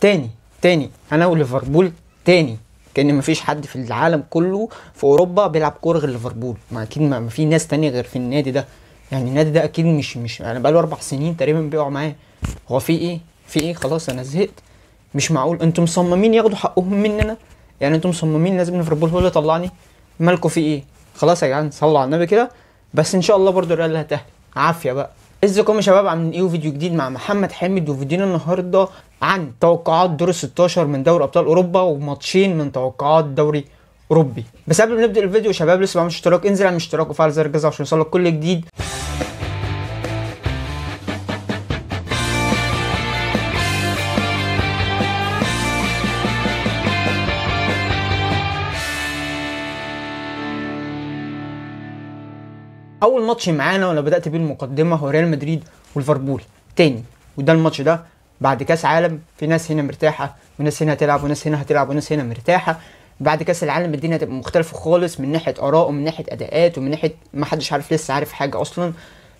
تاني انا وليفربول تاني، كأن مفيش حد في العالم كله في اوروبا بيلعب كوره غير ليفربول. ما اكيد ما في ناس تانية غير في النادي ده. يعني النادي ده اكيد مش انا بقاله 4 سنين تقريبا بيقعوا معاه. هو في ايه خلاص انا زهقت. مش معقول انتم مصممين ياخدوا حقهم مننا. يعني انتم مصممين لازم ليفربول هو اللي يطلعني. مالكوا في ايه؟ خلاص يا جدعان صلوا على النبي كده. بس ان شاء الله برضو الريال هتأهل عافيه بقى. ازيكم يا شباب، عاملين ايه؟ فيديو جديد مع محمد حامد، وفيديونا النهارده عن توقعات دور ال 16 من دوري ابطال اوروبا وماتشين من توقعات دوري اوروبي. بس قبل ما نبدا الفيديو يا شباب، لسه ما عملتش اشتراك، انزل اعمل اشتراك وفعل زر الجرس عشان يوصلك كل جديد. اول ماتش معانا وانا بدات بيه المقدمه هو ريال مدريد وليفربول تاني. وده الماتش ده بعد كاس عالم، في ناس هنا مرتاحه وناس هنا هتلعب وناس هنا هتلعب وناس هنا مرتاحه. بعد كاس العالم الدنيا هتبقى مختلفه خالص، من ناحيه اراء ومن ناحيه اداءات ومن ناحيه ما حدش عارف لسه عارف حاجه اصلا.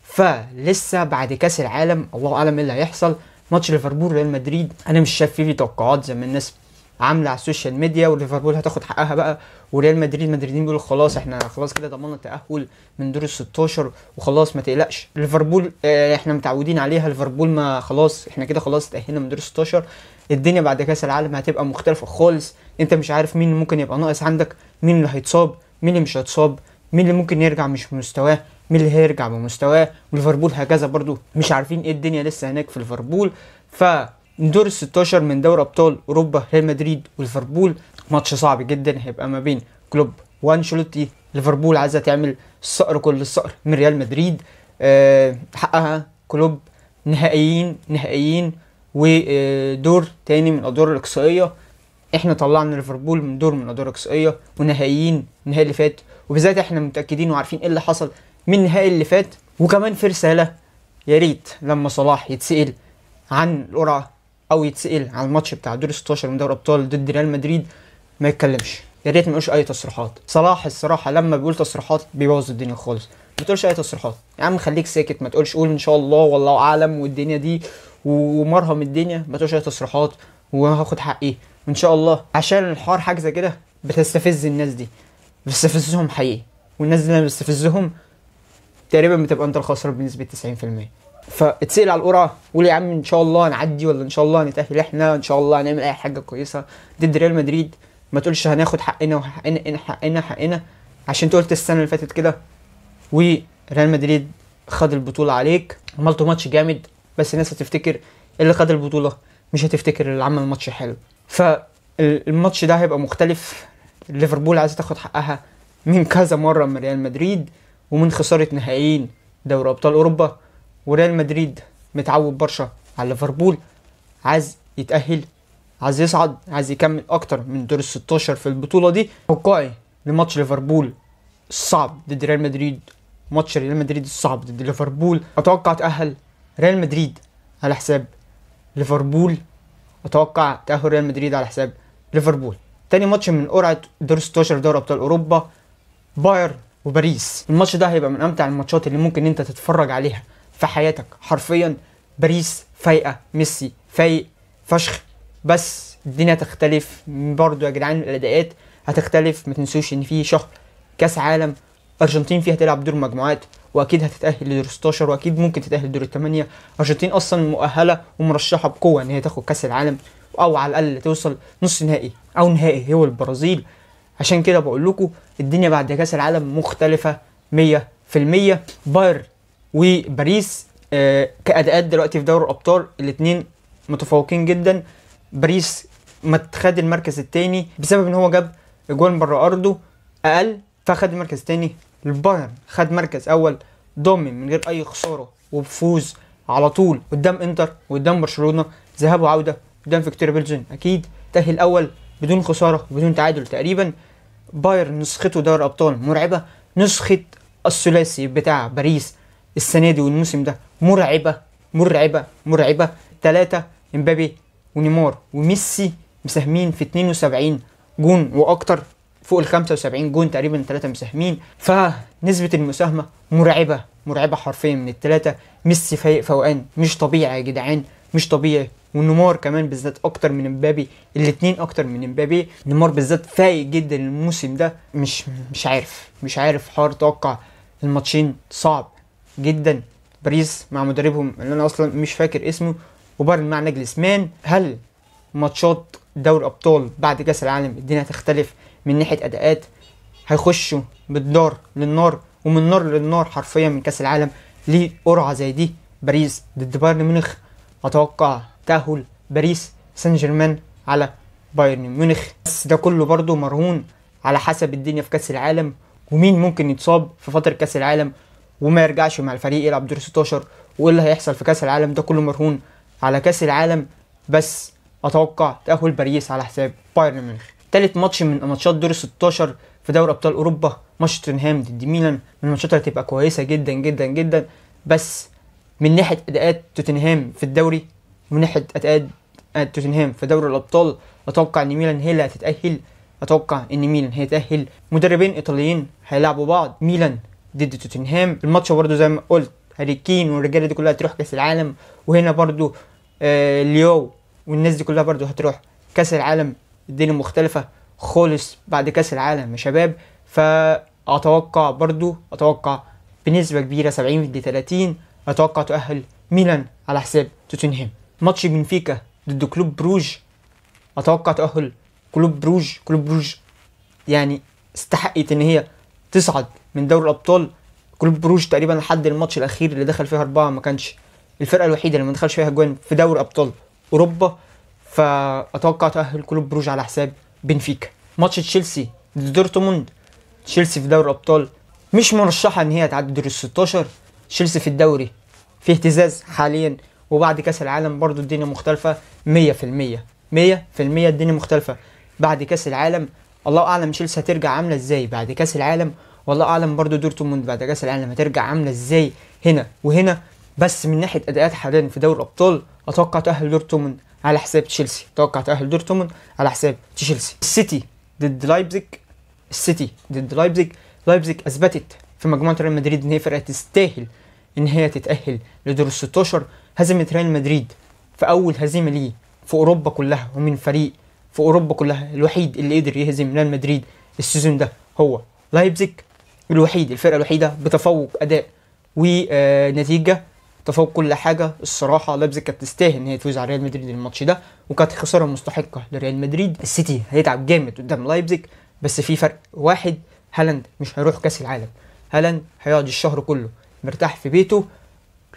فلسه بعد كاس العالم الله اعلم ايه اللي هيحصل. ماتش ليفربول ريال مدريد انا مش شايف فيه توقعات زي ما الناس عامله على السوشيال ميديا، وليفربول هتاخد حقها بقى، وريال مدريد مدريدين بيقولوا خلاص احنا خلاص كده ضمننا التاهل من دور ال 16 وخلاص ما تقلقش. ليفربول احنا متعودين عليها، ليفربول ما خلاص احنا كده خلاص تاهلنا من دور ال 16. الدنيا بعد كاس العالم هتبقى مختلفه خالص. انت مش عارف مين ممكن يبقى ناقص عندك، مين اللي هيتصاب، مين اللي مش هيتصاب، مين اللي ممكن يرجع مش بمستواه، مين اللي هيرجع بمستواه. وليفربول هكذا برضو مش عارفين ايه الدنيا لسه هناك في ليفربول. دور ال 16 من دوري ابطال اوروبا ريال مدريد وليفربول ماتش صعب جدا هيبقى ما بين كلوب وانشيلوتي. ليفربول عايزه تعمل الصقر كل الصقر من ريال مدريد. حقها كلوب نهائيين ودور تاني من الادوار الاقصائيه. احنا طلعنا ليفربول من دور من الادوار الاقصائيه ونهائيين النهائي اللي فات، وبالذات احنا متاكدين وعارفين ايه اللي حصل من النهائي اللي فات. وكمان في رساله، يا ريت لما صلاح يتسال عن القرعه او يتسال عن الماتش بتاع دور 16 من دوري ابطال ضد ريال مدريد ما يتكلمش. يا ريت ما يقولش اي تصريحات. صلاح الصراحه لما بيقول تصريحات بيبوظ الدنيا خالص. ما تقولش اي تصريحات يا عم، خليك ساكت. ما تقولش قول ان شاء الله والله اعلم والدنيا دي ومرهم الدنيا. ما تقولش اي تصريحات وهاخد حقي ان شاء الله، عشان الحوار حاجه زي كده بتستفز الناس دي، بتستفزهم حقيقي. والناس دي لما بتستفزهم تقريبا بتبقى انت الخسران بنسبه 90%. فاتسأل على القرعه قول يا عم ان شاء الله هنعدي، ولا ان شاء الله هنتأهل، احنا ان شاء الله هنعمل اي حاجه كويسه ضد ريال مدريد. ما تقولش هناخد حقنا وحقنا عشان تقولت السنه اللي فاتت كده وريال مدريد خد البطوله عليك. عملتوا ماتش جامد بس الناس هتفتكر اللي خد البطوله، مش هتفتكر اللي عمل ماتش حلو. فالماتش ده هيبقى مختلف. ليفربول عايزه تاخد حقها من كذا مره من ريال مدريد ومن خساره نهائيين دوري ابطال اوروبا. وريال مدريد متعود برشا على ليفربول، عايز يتأهل، عايز يصعد، عايز يكمل اكتر من دور ال 16 في البطولة دي. توقعي لماتش ليفربول الصعب ضد ريال مدريد، ماتش ريال مدريد الصعب ضد ليفربول، اتوقع تأهل ريال مدريد على حساب ليفربول. اتوقع تأهل ريال مدريد على حساب ليفربول. تاني ماتش من قرعة دور 16 دوري ابطال اوروبا باير وباريس. الماتش ده هيبقى من امتع الماتشات اللي ممكن انت تتفرج عليها في حياتك حرفيا. باريس فايقه، ميسي فايق فشخ، بس الدنيا هتختلف برضو يا جدعان. الاداءات هتختلف. ما تنسوش ان في شهر كاس عالم، ارجنتين فيها تلعب دور مجموعات واكيد هتتاهل لدور 16 واكيد ممكن تتاهل دور الثمانيه. ارجنتين اصلا مؤهله ومرشحه بقوه ان هي تاخد كاس العالم او على الاقل توصل نص نهائي او نهائي هو البرازيل. عشان كده بقول لكم الدنيا بعد كاس العالم مختلفه 100%. باير وباريس كأداءات دلوقتي في دوري الأبطال الاثنين متفوقين جدا. باريس خد المركز الثاني بسبب ان هو جاب اجوان بره ارضه اقل فخد المركز الثاني. البايرن خد مركز اول ضامن من غير اي خساره وبفوز على طول قدام انتر وقدام برشلونه ذهاب وعوده قدام فيكتوريا بلجن، اكيد تأهل اول بدون خساره وبدون تعادل تقريبا. بايرن نسخته دوري ابطال مرعبه. نسخه الثلاثي بتاع باريس السنه دي والموسم ده مرعبه. 3 امبابي ونيمار وميسي مساهمين في 72 جون واكتر، فوق ال 75 جون تقريبا 3 مساهمين. فنسبه المساهمه مرعبه حرفيا من الثلاثه. ميسي فايق فوقان مش طبيعي يا جدعان. مش طبيعي، ونيمار كمان بالذات اكتر من امبابي، الاتنين اكتر من امبابي. نيمار بالذات فايق جدا الموسم ده. مش عارف حوار توقع الماتشين صعب جدا. باريس مع مدربهم اللي انا اصلا مش فاكر اسمه، وبايرن مع ناجلسمان. هل ماتشات دوري ابطال بعد كاس العالم الدنيا هتختلف من ناحيه اداءات؟ هيخشوا بالدار للنار ومن نار للنار حرفيا من كاس العالم. ليه قرعه زي دي باريس ضد بايرن ميونخ؟ اتوقع تاهل باريس سان جيرمان على بايرن ميونخ. بس ده كله برضو مرهون على حسب الدنيا في كاس العالم، ومين ممكن يتصاب في فتره كاس العالم وما يرجعش مع الفريق يلعب دور 16، وايه اللي هيحصل في كاس العالم. ده كله مرهون على كاس العالم. بس اتوقع تاهل باريس على حساب بايرن ميونخ. تالت ماتش من ماتشات دور 16 في دوري ابطال اوروبا، ماتش توتنهام ضد ميلان، من الماتشات اللي هتبقى كويسه جدا جدا جدا. بس من ناحيه اداءات توتنهام في الدوري ومن ناحيه اداءات توتنهام في دوري الابطال، اتوقع ان ميلان هي اللي هتتاهل. اتوقع ان ميلان هيتاهل. مدربين ايطاليين هيلعبوا بعض، ميلان ضد توتنهام. الماتش برضو زي ما قلت هاري كين والرجاله دي كلها هتروح كاس العالم، وهنا برضو ليو والناس دي كلها برضو هتروح كاس العالم. الدنيا مختلفه خالص بعد كاس العالم يا شباب. فاتوقع برضو بنسبه كبيره 70-30 اتوقع تؤهل ميلان على حساب توتنهام. ماتش بنفيكا ضد كلوب بروج، اتوقع تؤهل كلوب بروج يعني استحقت ان هي تصعد من دوري الابطال. كلوب بروج تقريبا لحد الماتش الاخير اللي دخل فيها 4 ما كانش الفرقه الوحيده اللي ما دخلش فيها جوان في دوري ابطال اوروبا. فاتوقع تؤهل كلوب بروج على حساب بنفيكا. ماتش تشيلسي ضد دورتموند، تشيلسي في دوري الابطال مش مرشحه ان هي تعدي دور ال 16. تشيلسي في الدوري في اهتزاز حاليا، وبعد كاس العالم برضو الدنيا مختلفه 100%. الدنيا مختلفه بعد كاس العالم. الله اعلم تشيلسي هترجع عامله ازاي بعد كاس العالم، والله اعلم برضو دورتموند بعد كاس العالم هترجع عامله ازاي هنا وهنا. بس من ناحيه اداءات حاليا في دوري الابطال اتوقع تاهل دورتموند على حساب تشيلسي. السيتي ضد لايبزيج. لايبزيج اثبتت في مجموعه ريال مدريد ان هي فرقه تستاهل ان هي تتاهل لدور ال 16. هزمت ريال مدريد في اول هزيمه ليه في اوروبا كلها، ومن فريق في اوروبا كلها الوحيد اللي قدر يهزم ريال مدريد السيزون ده هو لايبزيج. الفرقه الوحيده بتفوق اداء ونتيجه، تفوق كل حاجه. الصراحه لايبزيج كانت تستاهل ان هي تفوز على ريال مدريد الماتش ده، وكانت خساره مستحقه لريال مدريد. السيتي هيتعب جامد قدام لايبزيج، بس في فرق واحد، هالاند مش هيروح كاس العالم. هالاند هيقعد الشهر كله مرتاح في بيته،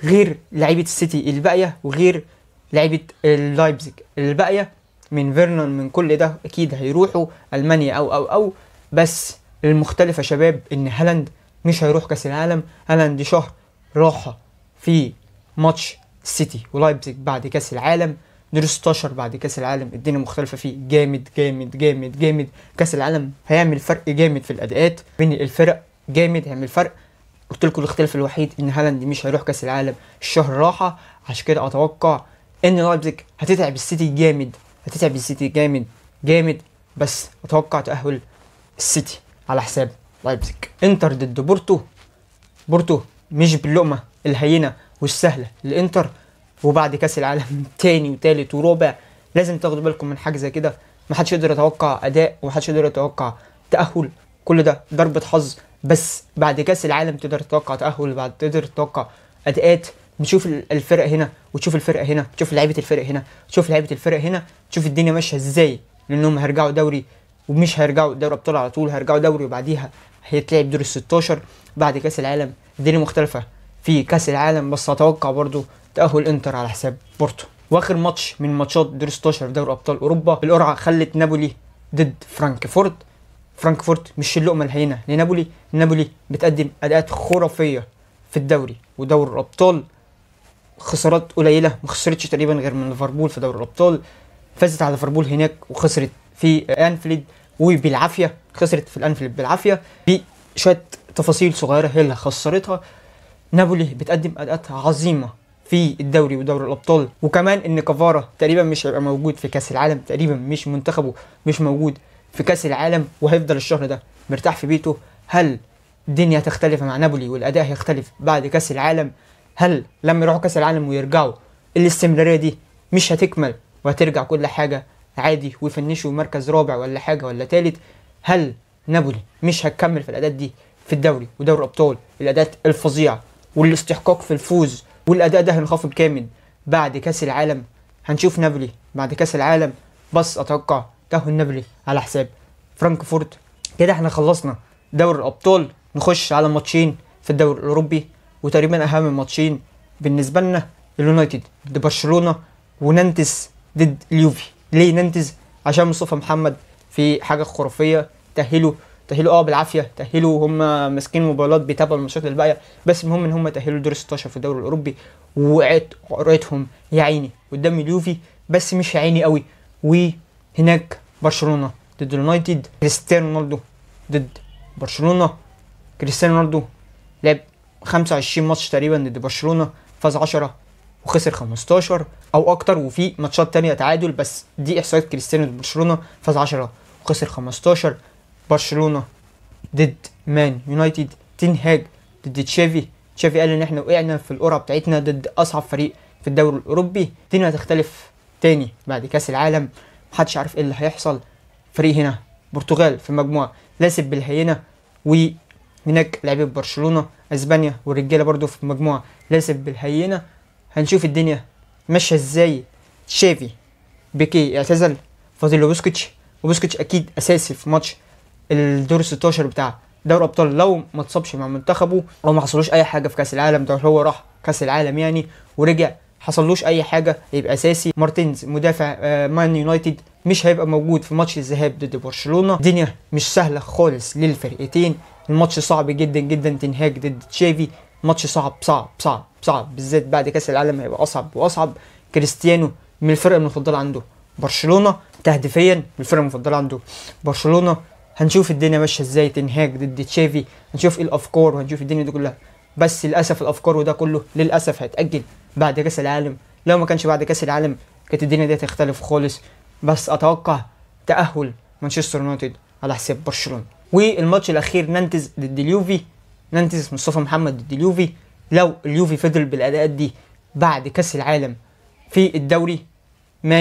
غير لعيبه السيتي الباقيه وغير لعيبه لايبزيج الباقيه. من فيرنر من كل ده اكيد هيروحوا المانيا او بس المختلف يا شباب ان هالاند مش هيروح كاس العالم. هالاند شهر راحه في ماتش السيتي ولايبزيج بعد كاس العالم. دور 16 بعد كاس العالم الدنيا مختلفه فيه جامد جامد جامد جامد. كاس العالم هيعمل فرق جامد في الاداءات بين الفرق، جامد هيعمل فرق. قلت لكم الاختلاف الوحيد ان هالاند مش هيروح كاس العالم، الشهر راحه. عشان كده اتوقع ان لايبزيج هتتعب السيتي جامد بس اتوقع تاهل السيتي على حساب لايبزيج. انتر ضد بورتو مش باللقمه الهينه والسهله الانتر، وبعد كاس العالم تاني وتالت ورابع لازم تاخدوا بالكم من حاجه زي كده. محدش يقدر يتوقع اداء ومحدش يقدر يتوقع تاهل، كل ده ضربه حظ. بس بعد كاس العالم تقدر تتوقع تاهل، بعد تقدر تتوقع اداءات. نشوف الفرق هنا وتشوف الفرق هنا، تشوف لعيبه الفرق هنا تشوف لعيبه الفرق هنا، تشوف الدنيا ماشيه ازاي. لانهم هيرجعوا دوري، ومش هيرجعوا دوري ابطال على طول، هيرجعوا دوري وبعديها هيتلعب دور ال 16 بعد كاس العالم. الدنيا مختلفه في كاس العالم، بس اتوقع برضو تاهل انتر على حساب بورتو. واخر ماتش من ماتشات دور 16 في دوري ابطال اوروبا، القرعه خلت نابولي ضد فرانكفورت مش اللقمه الهينه لنابولي بتقدم اداءات خرافيه في الدوري ودوري الابطال. خسارات قليله، ما خسرتش تقريبا غير من ليفربول في دوري الابطال. فازت على ليفربول هناك وخسرت في انفيلد وبالعافيه، خسرت في الانفيلد بالعافيه بشويه تفاصيل صغيره هي اللي خسرتها. نابولي بتقدم اداءات عظيمه في الدوري ودوري الابطال، وكمان ان كافارا تقريبا مش هيبقى موجود في كاس العالم، تقريبا مش منتخبه مش موجود في كاس العالم، وهيفضل الشهر ده مرتاح في بيته. هل الدنيا هتختلف مع نابولي والاداء هيختلف بعد كاس العالم؟ هل لما يروحوا كاس العالم ويرجعوا الاستمراريه دي مش هتكمل وهترجع كل حاجه عادي ويفنشوا مركز رابع ولا حاجه ولا ثالث؟ هل نابولي مش هتكمل في الاداء دي في الدوري ودوري الابطال، الاداء الفظيع والاستحقاق في الفوز، والاداء ده هينخفض جامد بعد كاس العالم؟ هنشوف نابولي بعد كاس العالم، بس اتوقع تأهل نابولي على حساب فرانكفورت. كده احنا خلصنا دوري الابطال، نخش على ماتشين في الدوري الاوروبي، وتقريبا اهم ماتشين بالنسبه لنا اليونايتد ضد برشلونه ونانتس ضد اليوفي. ليه نانتس؟ عشان مصطفى محمد في حاجه خرافيه، تأهلوا بالعافيه، تأهلوا هم ماسكين موبايلات بيتابعوا الماتشات الباقيه، بس المهم ان هم تأهلوا دور 16 في الدوري الاوروبي. وقريتهم يا عيني قدام اليوفي، بس مش يا عيني قوي. وهناك برشلونه ضد اليونايتد، كريستيانو رونالدو ضد برشلونه. كريستيانو رونالدو لعب 25 ماتش تقريبا ضد برشلونه، فاز 10 وخسر 15 او اكتر، وفي ماتشات تانية تعادل، بس دي احصائيات كريستيانو ضد برشلونه، فاز 10 وخسر 15. برشلونه ضد مان يونايتد، تين هاج ضد تشافي قال ان احنا وقعنا في القرعه بتاعتنا ضد اصعب فريق في الدوري الاوروبي. الدنيا هتختلف تاني بعد كاس العالم، محدش عارف ايه اللي هيحصل. فريق هنا برتغال في المجموعه لاسب بالهينه، وهناك لعيبه برشلونه اسبانيا والرجاله برضو في المجموعه لاسب بالهينه. هنشوف الدنيا ماشيه ازاي. تشافي بيكي اعتزل، فاضل له وبوسكيتش اكيد اساسي في ماتش الدور 16 بتاع دوري ابطال لو ما اتصابش مع منتخبه او ما حصلوش اي حاجه في كاس العالم. ده هو راح كاس العالم يعني ورجع حصلوش اي حاجه يبقى اساسي. مارتينز مدافع مان يونايتد مش هيبقى موجود في ماتش الذهاب ضد برشلونه. الدنيا مش سهله خالص للفرقتين، الماتش صعب جدا جدا. تنهاج ضد تشافي ماتش صعب بالذات بعد كاس العالم هيبقى اصعب واصعب. كريستيانو من الفرق المفضله عنده برشلونه، تهديفيا من الفرق المفضله عنده برشلونه. هنشوف الدنيا ماشيه ازاي. تنهاج ضد تشافي، هنشوف ايه الافكار وهنشوف الدنيا دي كلها، بس للاسف الافكار وده كله للاسف هيتاجل بعد كاس العالم. لو ما كانش بعد كاس العالم كانت الدنيا دي هتختلف خالص، بس اتوقع تاهل مانشستر يونايتد على حساب برشلونه. والماتش الاخير نانتز ضد اليوفي، نانتز مصطفى محمد ضد اليوفي. لو اليوفي فضل بالاداءات دي بعد كاس العالم في الدوري، ما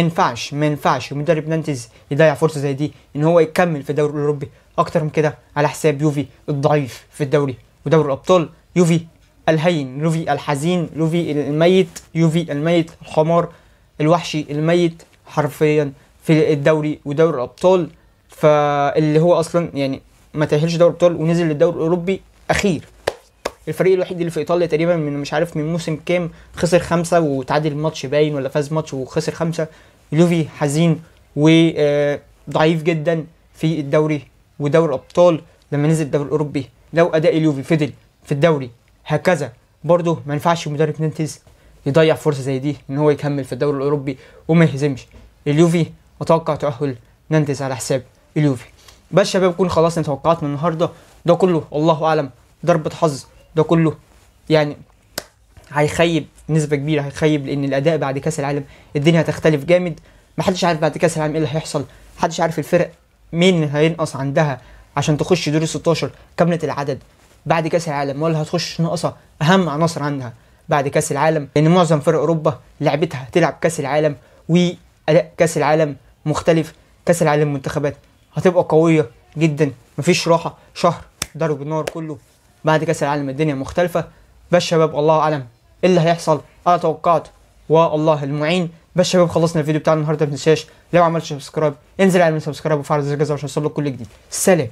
ينفعش مدرب نانتز يضيع فرصه زي دي ان هو يكمل في الدوري الاوروبي اكتر من كده على حساب يوفي الضعيف في الدوري ودوري الابطال. يوفي الهين، يوفي الحزين، يوفي الميت الحمار الوحشي الميت حرفيا في الدوري ودوري الابطال. فاللي هو اصلا يعني ما تأهلش دوري الابطال ونزل للدوري الاوروبي اخير. الفريق الوحيد اللي في ايطاليا تقريبا من مش عارف من موسم كام خسر 5 وتعادل ماتش باين ولا فاز ماتش وخسر 5. اليوفي حزين وضعيف جدا في الدوري ودوري الابطال لما نزل الدوري الاوروبي. لو اداء اليوفي فضل في الدوري هكذا برضه ما ينفعش مدرب نانتز يضيع فرصه زي دي ان هو يكمل في الدوري الاوروبي وما يهزمش اليوفي. اتوقع تاهل نانتز على حساب اليوفي. بس شباب نكون خلصنا توقعاتنا النهارده. ده كله الله اعلم ضربه حظ، ده كله يعني هيخيب نسبه كبيره، هيخيب لان الاداء بعد كاس العالم الدنيا هتختلف جامد. محدش عارف بعد كاس العالم ايه اللي هيحصل، محدش عارف الفرق مين هينقص عندها عشان تخش دور 16 كامله العدد بعد كاس العالم، ولا هتخش ناقصه اهم عناصر عندها بعد كاس العالم، لان معظم فرق اوروبا لعبتها تلعب كاس العالم واداء كاس العالم مختلف. كاس العالم منتخبات هتبقى قويه جدا، مفيش راحه، شهر ضرب النار كله. بعد كاس العالم الدنيا مختلفه. بس شباب الله اعلم ايه اللي هيحصل، انا توقعت والله المعين. بس شباب خلصنا الفيديو بتاع النهارده، ما تنساش لو عملتش سبسكرايب انزل اعمل سبسكرايب وفعل زر الجرس عشان يوصلك كل جديد. سلام.